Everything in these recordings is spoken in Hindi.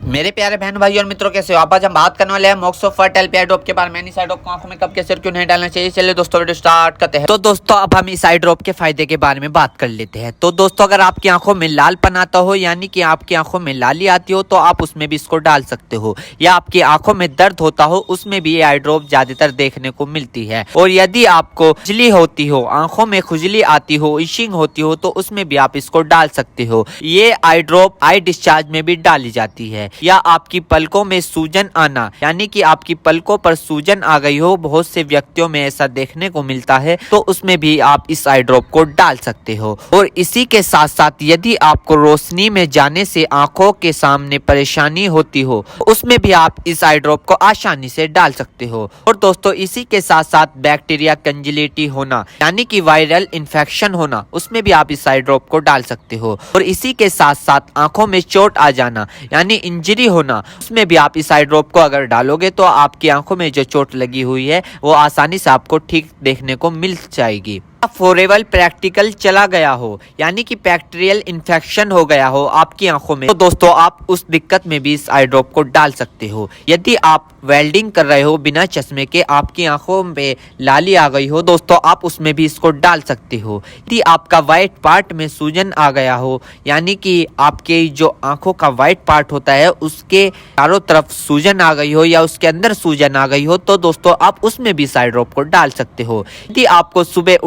मेरे प्यारे बहन भाई और मित्रों, कैसे हो आप? आज हम बात करने वाले हैं मॉक्सो फर्टाइल पे आई ड्रॉप के बारे में। इस आई ड्रॉप को आंखों में कब, कैसे, क्यों नहीं डालना चाहिए। चलिए दोस्तों वीडियो स्टार्ट करते हैं। तो दोस्तों अब हम इस आई ड्रॉप के फायदे के बारे में बात कर लेते हैं। तो दोस्तों अगर आपकी आंखों में लालपन आता हो, यानी कि आपकी आंखों में लाली आती हो, तो आप उसमें भी इसको डाल सकते हो। या आपकी आंखों में दर्द होता हो, उसमें भी ये आई ड्रॉप ज्यादातर देखने को मिलती है। और यदि आपको खुजली होती हो, आंखों में खुजली आती हो, इशिंग होती हो, तो उसमें भी आप इसको डाल सकते हो। ये आई ड्रॉप आई डिस्चार्ज में भी डाली जाती है। या आपकी पलकों में सूजन आना, यानी कि आपकी पलकों पर सूजन आ गई हो, बहुत से व्यक्तियों में ऐसा देखने को मिलता है, तो उसमें भी आप इस आई ड्रॉप को डाल सकते हो। और इसी के साथ साथ यदि आपको रोशनी में जाने से आंखों के सामने परेशानी होती हो, उसमें भी आप इस आई ड्रॉप को आसानी से डाल सकते हो। और दोस्तों इसी के साथ साथ बैक्टीरिया कंजिलिटी होना, यानी कि वायरल इन्फेक्शन होना, उसमें भी आप इस आई ड्रॉप को डाल सकते हो। और इसी के साथ साथ आंखों में चोट आ जाना, यानी इंजरी होना, उसमें भी आप इस आई ड्रॉप को अगर डालोगे तो आपकी आंखों में जो चोट लगी हुई है वो आसानी से आपको ठीक देखने को मिल जाएगी। फॉरेबल प्रैक्टिकल चला गया हो, यानी कि बैक्टीरियल इन्फेक्शन हो गया हो आपकी आंखों में, तो दोस्तों आप उस दिक्कत में भी इस आई ड्रॉप को डाल सकते हो। यदि आप वेल्डिंग कर रहे हो बिना चश्मे के, आपकी आंखों में लाली आ गई हो, दोस्तों आप उसमें भी इसको डाल सकते हो। यदि आपका व्हाइट पार्ट में सूजन आ गया हो, यानी कि आपके जो आंखों का व्हाइट पार्ट होता है उसके चारों तरफ सूजन आ गई हो या उसके अंदर सूजन आ गई हो, तो दोस्तों आप उसमें भी इस आई ड्रॉप को डाल सकते हो। यदि आपको सुबह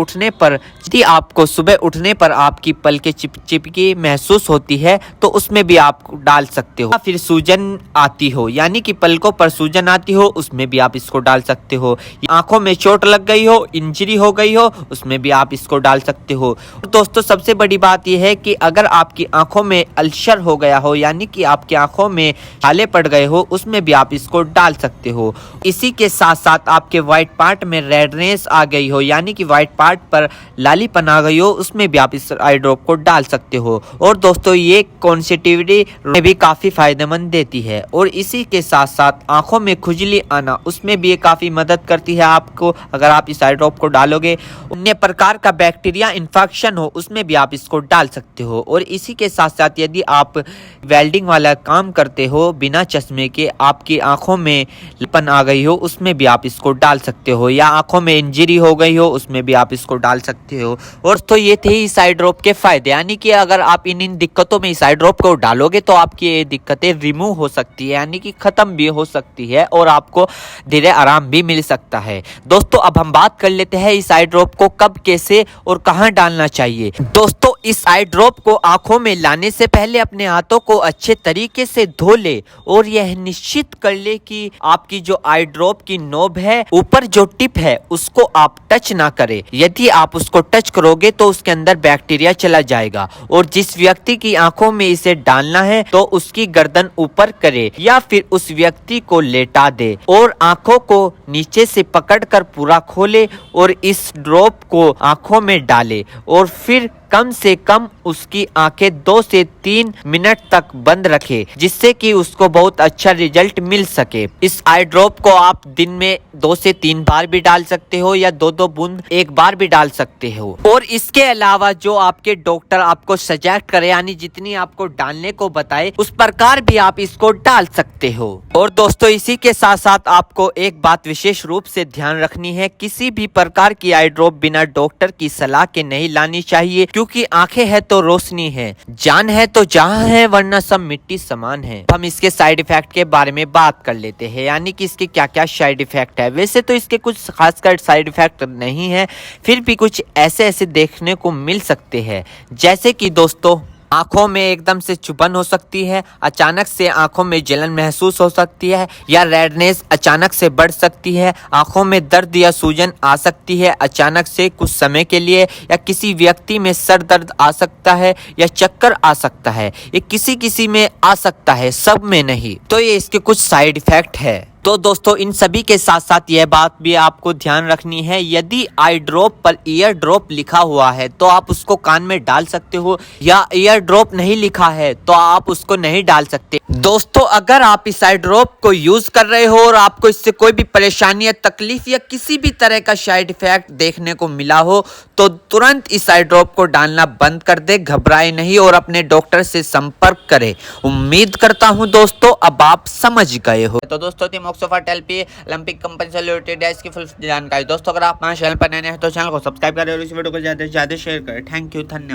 उठने पर आपकी पलकें चिपचिपकी महसूस होती है, तो उसमें भी आप डाल सकते हो। फिर सूजन आती हो, यानी कि पलकों पर सूजन आती हो, उसमें भी आप इसको डाल सकते हो। आंखों में चोट लग गई हो, इंजरी हो गई हो, उसमें भी आप इसको डाल सकते हो। और दोस्तों सबसे बड़ी बात यह है कि अगर आपकी आंखों में अल्सर हो गया हो, यानी कि आपकी आंखों में छाले पड़ गए हो, उसमें भी आप इसको डाल सकते हो। इसी के साथ साथ आपके व्हाइट पार्ट में रेडनेस आ गई हो, यानी कि व्हाइट पार्ट पर लालीपन आ गई हो, उसमें भी आप इस आई ड्रॉप को डाल सकते हो। और दोस्तों ये कॉन्सेटिविटी में भी काफी फायदेमंद देती है। और इसी के साथ साथ आंखों में खुजली आना, उसमें भी ये काफी मदद करती है आपको। अगर आप इस आई ड्रॉप को डालोगे, अन्य प्रकार का बैक्टीरिया इन्फेक्शन हो, उसमें भी आप इसको डाल सकते हो। और इसी के साथ साथ यदि आप वेल्डिंग वाला काम करते हो बिना चश्मे के, आपकी आंखों में लालीपन आ गई हो, उसमें भी आप इसको डाल सकते हो। या आंखों में इंजरी हो गई हो, उसमें भी आप इसको डाल सकते हो। और तो ये थे इस आई ड्रॉप के फायदे, यानी कि अगर आप इन दिक्कतों में इस आई ड्रॉप को डालोगे तो आपकी ये दिक्कतें रिमूव हो सकती है, यानी कि खत्म भी हो सकती है और आपको धीरे आराम भी मिल सकता है। दोस्तों अब हम बात कर लेते हैं इस आई ड्रॉप को कब, कैसे और कहां डालना चाहिए। दोस्तों इस आई ड्रॉप को आंखों में लाने से पहले अपने हाथों को अच्छे तरीके से धो ले और यह निश्चित कर ले कि आपकी जो आई ड्रॉप की नोब है, ऊपर जो टिप है, उसको आप टच ना करें। यदि आप उसको टच करोगे तो उसके अंदर बैक्टीरिया चला जाएगा। और जिस व्यक्ति की आंखों में इसे डालना है तो उसकी गर्दन ऊपर करे या फिर उस व्यक्ति को लेटा दे और आंखों को नीचे से पकड़कर पूरा खोले और इस ड्रॉप को आंखों में डाले। और फिर कम से कम उसकी आंखें 2 से 3 मिनट तक बंद रखे, जिससे कि उसको बहुत अच्छा रिजल्ट मिल सके। इस आई ड्रॉप को आप दिन में 2 से 3 बार भी डाल सकते हो या 2-2 बूंद एक बार भी डाल सकते हो। और इसके अलावा जो आपके डॉक्टर आपको सजेस्ट करे, यानी जितनी आपको डालने को बताए, उस प्रकार भी आप इसको डाल सकते हो। और दोस्तों इसी के साथ साथ आपको एक बात विशेष रूप से ध्यान रखनी है, किसी भी प्रकार की आई ड्रॉप बिना डॉक्टर की सलाह के नहीं लानी चाहिए, क्योंकि आंखें है तो रोशनी है, जान है तो जहां है, वरना सब मिट्टी समान है। हम इसके साइड इफेक्ट के बारे में बात कर लेते हैं, यानी कि इसके क्या क्या साइड इफेक्ट है। वैसे तो इसके कुछ खासकर साइड इफेक्ट नहीं है, फिर भी कुछ ऐसे ऐसे देखने को मिल सकते हैं, जैसे कि दोस्तों आंखों में एकदम से चुभन हो सकती है, अचानक से आंखों में जलन महसूस हो सकती है, या रेडनेस अचानक से बढ़ सकती है, आंखों में दर्द या सूजन आ सकती है अचानक से कुछ समय के लिए, या किसी व्यक्ति में सर दर्द आ सकता है या चक्कर आ सकता है। ये किसी किसी में आ सकता है, सब में नहीं। तो ये इसके कुछ साइड इफेक्ट है। तो दोस्तों इन सभी के साथ साथ यह बात भी आपको ध्यान रखनी है, यदि आई ड्रॉप पर ईयर ड्रॉप लिखा हुआ है तो आप उसको कान में डाल सकते हो, या ईयर ड्रॉप नहीं लिखा है तो आप उसको नहीं डाल सकते। दोस्तों अगर आप इस आई ड्रॉप को यूज कर रहे हो और आपको इससे कोई भी परेशानी या तकलीफ या किसी भी तरह का साइड इफेक्ट देखने को मिला हो तो तुरंत इस आई ड्रॉप को डालना बंद कर दे, घबराए नहीं और अपने डॉक्टर से संपर्क करें। उम्मीद करता हूं दोस्तों अब आप समझ गए हो। तो दोस्तों थी मोक्सोफर्ट एलपी ओलंपिक कंपनी से रिलेटेड है इसकी फुल जानकारी। दोस्तों अगर आप हमारे चैनल पर नए हैं तो चैनल को सब्सक्राइब करें और इस वीडियो को ज्यादा से ज्यादा शेयर करें। थैंक यू, धन्यवाद।